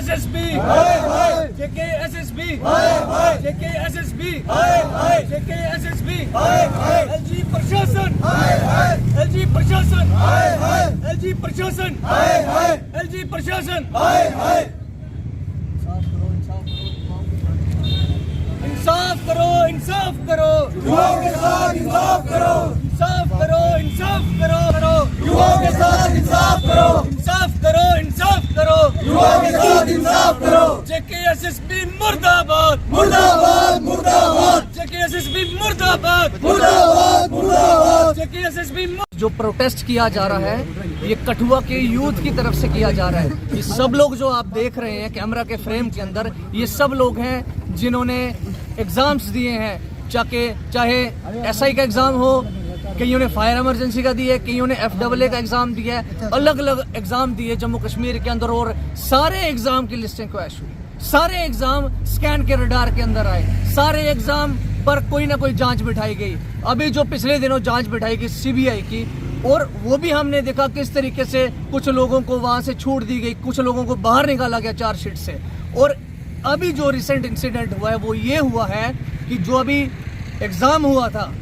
JKSSB JKSSB JKSSB JKSSB LG प्रशासन LG प्रशासन LG प्रशासन LG प्रशासन इंसाफ करो इंसाफ करो युवाओं के साथ इंसाफ करो, इंसाफ करो इंसाफ करो युवाओं के साथ इंसाफ करो, इंसाफ करो इंसाफ करो युवाओं के साथ इंसाफ करो। JKSSB मुर्दाबाद मुर्दाबाद मुर्दाबाद JKSSB मुर्दाबाद मुर्दाबाद मुर्दाबाद। JKSSB जो प्रोटेस्ट किया जा रहा है ये कठुआ के यूथ की तरफ से किया जा रहा है। ये सब लोग जो आप देख रहे हैं कैमरा के फ्रेम के अंदर, ये सब लोग हैं जिन्होंने एग्जाम्स दिए हैं, चाहे SI का एग्जाम हो, कईयों ने फायर इमरजेंसी का दिया है, कईयों ने FAA का एग्जाम दिया है, अलग अलग एग्जाम दिए जम्मू कश्मीर के अंदर। और सारे एग्जाम की लिस्टें क्रैश हुई, सारे एग्जाम स्कैन के रडार के अंदर आए, सारे एग्जाम पर कोई ना कोई जांच बिठाई गई। अभी जो पिछले दिनों जांच बिठाई गई CBI की, और वो भी हमने देखा किस तरीके से कुछ लोगों को वहां से छूट दी गई, कुछ लोगों को बाहर निकाला गया चार्जशीट से। और अभी जो रिसेंट इंसिडेंट हुआ है वो ये हुआ है कि जो अभी एग्जाम हुआ था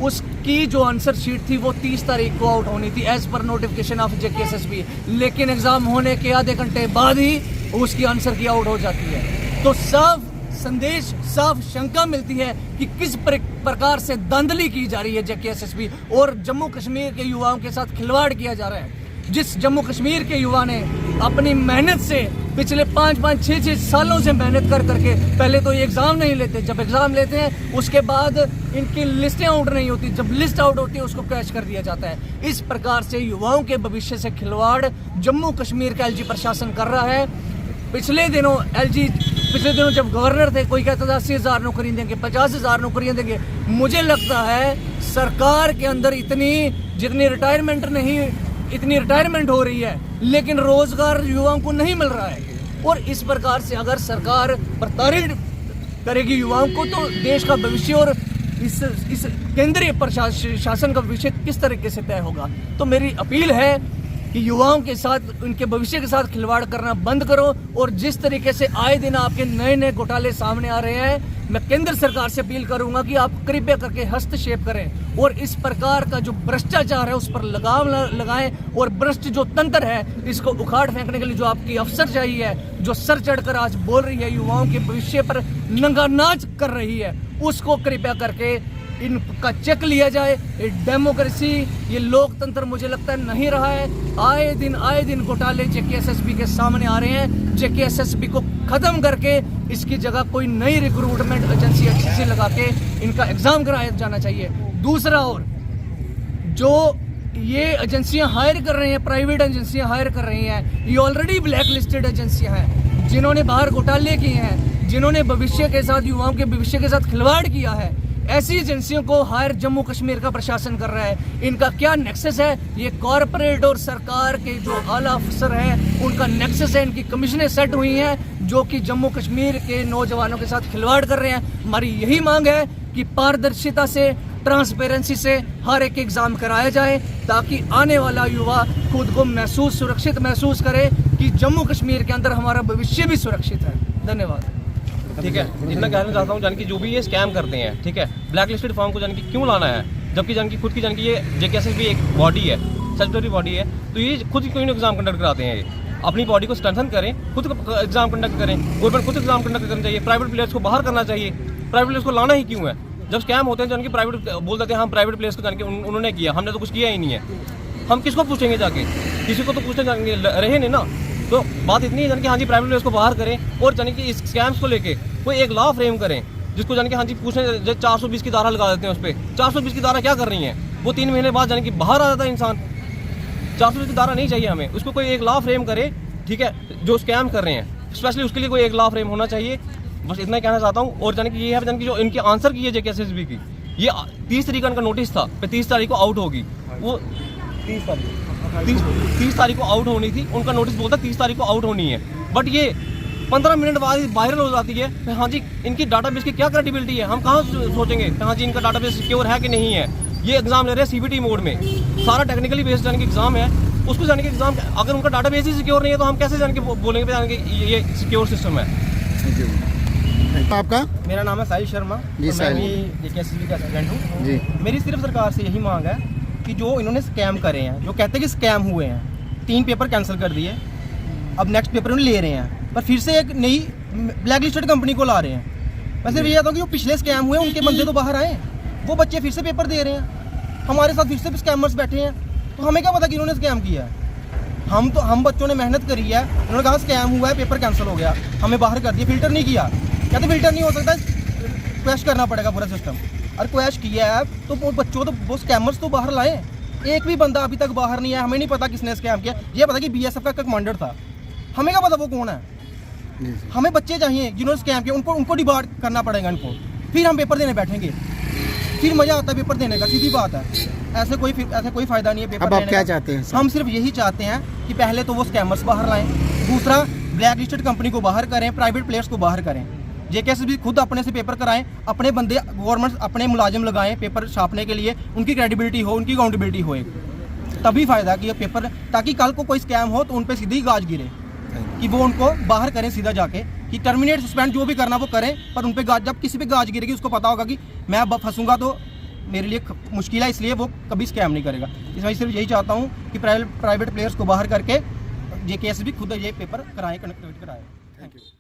उसकी जो आंसर शीट थी वो 30 तारीख को आउट होनी थी as per notification of JKSSB, लेकिन एग्जाम होने के आधे घंटे बाद ही उसकी आंसर की आउट हो जाती है। तो साफ संदेश, साफ शंका मिलती है कि किस प्रकार से धांधली की जा रही है JKSSB और जम्मू कश्मीर के युवाओं के साथ खिलवाड़ किया जा रहा है। जिस जम्मू कश्मीर के युवा ने अपनी मेहनत से पिछले 5-5, 6-6 सालों से मेहनत कर करके पहले तो ये एग्जाम नहीं लेते, जब एग्जाम लेते हैं उसके बाद इनकी लिस्टें आउट नहीं होती, जब लिस्ट आउट होती है उसको क्रैश कर दिया जाता है। इस प्रकार से युवाओं के भविष्य से खिलवाड़ जम्मू कश्मीर का LG प्रशासन कर रहा है। पिछले दिनों जब गवर्नर थे कोई कहता था 80,000 नौकरी देंगे, 50,000 नौकरियां देंगे। मुझे लगता है सरकार के अंदर जितनी रिटायरमेंट हो रही है लेकिन रोजगार युवाओं को नहीं मिल रहा है। और इस प्रकार से अगर सरकार प्रताड़ित करेगी युवाओं को तो देश का भविष्य और इस केंद्रीय प्रशासन का भविष्य किस तरीके से तय होगा। तो मेरी अपील है कि युवाओं के साथ, उनके भविष्य के साथ खिलवाड़ करना बंद करो। और जिस तरीके से आए दिन आपके नए नए घोटाले सामने आ रहे हैं, मैं केंद्र सरकार से अपील करूंगा कि आप कृपया करके हस्तक्षेप करें और इस प्रकार का जो भ्रष्टाचार है उस पर लगाम लगाएं। और भ्रष्ट जो तंत्र है इसको उखाड़ फेंकने के लिए जो आपकी अफसर चाहिए है, जो सर चढ़कर आज बोल रही है, युवाओं के भविष्य पर नंगा नाच कर रही है, उसको कृपया करके इनका चेक लिया जाए। ये डेमोक्रेसी, ये लोकतंत्र मुझे लगता है नहीं रहा है। आए दिन घोटाले JKSSB के सामने आ रहे हैं। JKSSB को खत्म करके इसकी जगह कोई नई रिक्रूटमेंट एजेंसी अच्छी सी लगा के इनका एग्जाम कराया जाना चाहिए। दूसरा, और जो ये एजेंसियां हायर कर रही हैं, प्राइवेट एजेंसियां हायर कर रही हैं, ये ऑलरेडी ब्लैक लिस्टेड एजेंसियां हैं जिन्होंने बाहर घोटाले किए हैं, जिन्होंने भविष्य के साथ, युवाओं के भविष्य के साथ खिलवाड़ किया है। ऐसी एजेंसियों को हायर जम्मू कश्मीर का प्रशासन कर रहा है। इनका क्या नेक्सस है? ये कॉरपोरेट और सरकार के जो आला अफसर हैं उनका नेक्सस है। इनकी कमीशनें सेट हुई हैं जो कि जम्मू कश्मीर के नौजवानों के साथ खिलवाड़ कर रहे हैं। हमारी यही मांग है कि पारदर्शिता से, ट्रांसपेरेंसी से हर एक एग्जाम कराया जाए ताकि आने वाला युवा खुद को सुरक्षित महसूस करे कि जम्मू कश्मीर के अंदर हमारा भविष्य भी सुरक्षित है। धन्यवाद। ठीक है, इतना कहना चाहता हूँ कि जो भी ये स्कैम करते हैं, ठीक है, ब्लैक लिस्टेड फॉर्म को क्यों लाना है, जबकि खुद की ये JKSSB एक बॉडी है, स्टैट्यूटरी बॉडी है, तो ये खुद क्यों एग्जाम कंडक्ट कराते हैं। ये अपनी बॉडी को स्ट्रेंथन करें, खुद एग्जाम कंडक्ट करें, गवर्नमेंट खुद एग्जाम कंडक्ट करना चाहिए, प्राइवेट प्लेयर्स को बाहर करना चाहिए। प्राइवेट प्लेयर्स को लाना ही क्यों है? जब स्कैम होते हैं प्राइवेट बोल देते हैं हम प्राइवेट प्लेयर्स को उन्होंने किया, हमने तो कुछ किया ही नहीं है। हम किसको पूछेंगे जाके? किसी को तो पूछने जाएंगे रहे नहीं ना। तो बात इतनी है कि हाँ जी प्राइवेट प्लेयर्स को बाहर करें और कि इस स्कैम्स को लेके कोई एक लॉ फ्रेम करें जिसको हाँ जी पूछने 420 की धारा लगा देते हैं उस पर। 420 की धारा क्या कर रही है? वो 3 महीने बाद बाहर आ जाता है इंसान। 420 की धारा नहीं चाहिए हमें, उसको कोई एक लॉ फ्रेम करे, ठीक है, जो स्कैम कर रहे हैं स्पेशली उसके लिए कोई एक लॉ फ्रेम होना चाहिए। बस इतना ही कहना चाहता हूँ। और ये है जो इनकी आंसर की है JKSSB की, ये 30 तारीख का इनका नोटिस था, 30 तारीख को आउट होगी। वो 30 तारीख को आउट होनी थी, उनका नोटिस बोलता 30 तारीख को आउट होनी है, बट ये 15 मिनट बाद वायरल हो जाती है। हाँ जी, इनकी डाटाबेस की क्या क्रेडिबिलिटी है? हम कहाँ सोचेंगे हाँ जी इनका डाटाबेस सिक्योर है कि नहीं है। ये एग्जाम ले रहे हैं CBT मोड में, सारा टेक्निकली बेस्ड एग्जाम है। उसको जाने के एग्जाम, अगर उनका डाटाबेस ही सिक्योर नहीं है तो हम कैसे जान के बोलेंगे जान के ये सिक्योर सिस्टम है। आपका? मेरा नाम है साहिल शर्मा। जी, तो मैं साहिल। भी जेकेएसएसबी का स्टूडेंट हूँ। जी। मेरी सिर्फ सरकार से यही मांग है कि जो इन्होंने स्कैम करे हैं, जो कहते हैं कि स्कैम हुए हैं, 3 पेपर कैंसिल कर दिए, अब नेक्स्ट पेपर उन्हें ले रहे हैं, पर फिर से एक नई ब्लैक लिस्टेड कंपनी को ला रहे हैं। मैं सिर्फ ये कहता हूँ कि जो पिछले स्कैम हुए उनके बंदे तो बाहर आए, वो बच्चे फिर से पेपर दे रहे हैं, हमारे साथ फिर से स्कैमर्स बैठे हैं, तो हमें क्या पता कि इन्होंने स्कैम किया है। हम बच्चों ने मेहनत करी है, उन्होंने कहा स्कैम हुआ है, पेपर कैंसिल हो गया, हमें बाहर कर दिया, फिल्टर नहीं किया। क्या तो फिल्टर नहीं हो सकता, क्रैश करना पड़ेगा पूरा सिस्टम। और क्रैश किया है तो वो बच्चों तो वो स्कैमर्स तो बाहर लाए। एक भी बंदा अभी तक बाहर नहीं है, हमें नहीं पता किसने स्कैम किया। ये पता कि बीएसएफ का कमांडर था, हमें क्या पता वो कौन है। हमें बच्चे चाहिए जिन्होंने स्कैम किया, उनको डिबार करना पड़ेगा इनको, फिर हम पेपर देने बैठेंगे, फिर मजा आता है पेपर देने का, सीधी बात है। ऐसे कोई फायदा नहीं है पेपर अब आप देने क्या का। चाहते हैं? हम सिर्फ यही चाहते हैं कि पहले तो वो स्कैमर्स बाहर लाएं, दूसरा ब्लैक लिस्टेड कंपनी को बाहर करें, प्राइवेट प्लेयर्स को बाहर करें, जेकेएसएसबी खुद अपने से पेपर कराएं, अपने बंदे गवर्नमेंट अपने मुलाजिम लगाएं पेपर छापने के लिए, उनकी क्रेडिबिलिटी हो, उनकी अकाउंटेबिलिटी हो, तभी फायदा कि ये पेपर, ताकि कल को कोई स्कैम हो तो उन पर सीधी गाज गिरे, कि वो उनको बाहर करें सीधा जाके, कि टर्मिनेट सस्पेंड जो भी करना वो करें, पर उन पे गाज, जब किसी पे गाज गिरेगी उसको पता होगा कि मैं अब फंसूंगा तो मेरे लिए मुश्किल है, इसलिए वो कभी स्कैम नहीं करेगा। इसमें सिर्फ यही चाहता हूँ कि प्राइवेट प्लेयर्स को बाहर करके जेकेएसएसबी खुद ये पेपर कराएं, कनेक्ट कराएं। Thank you.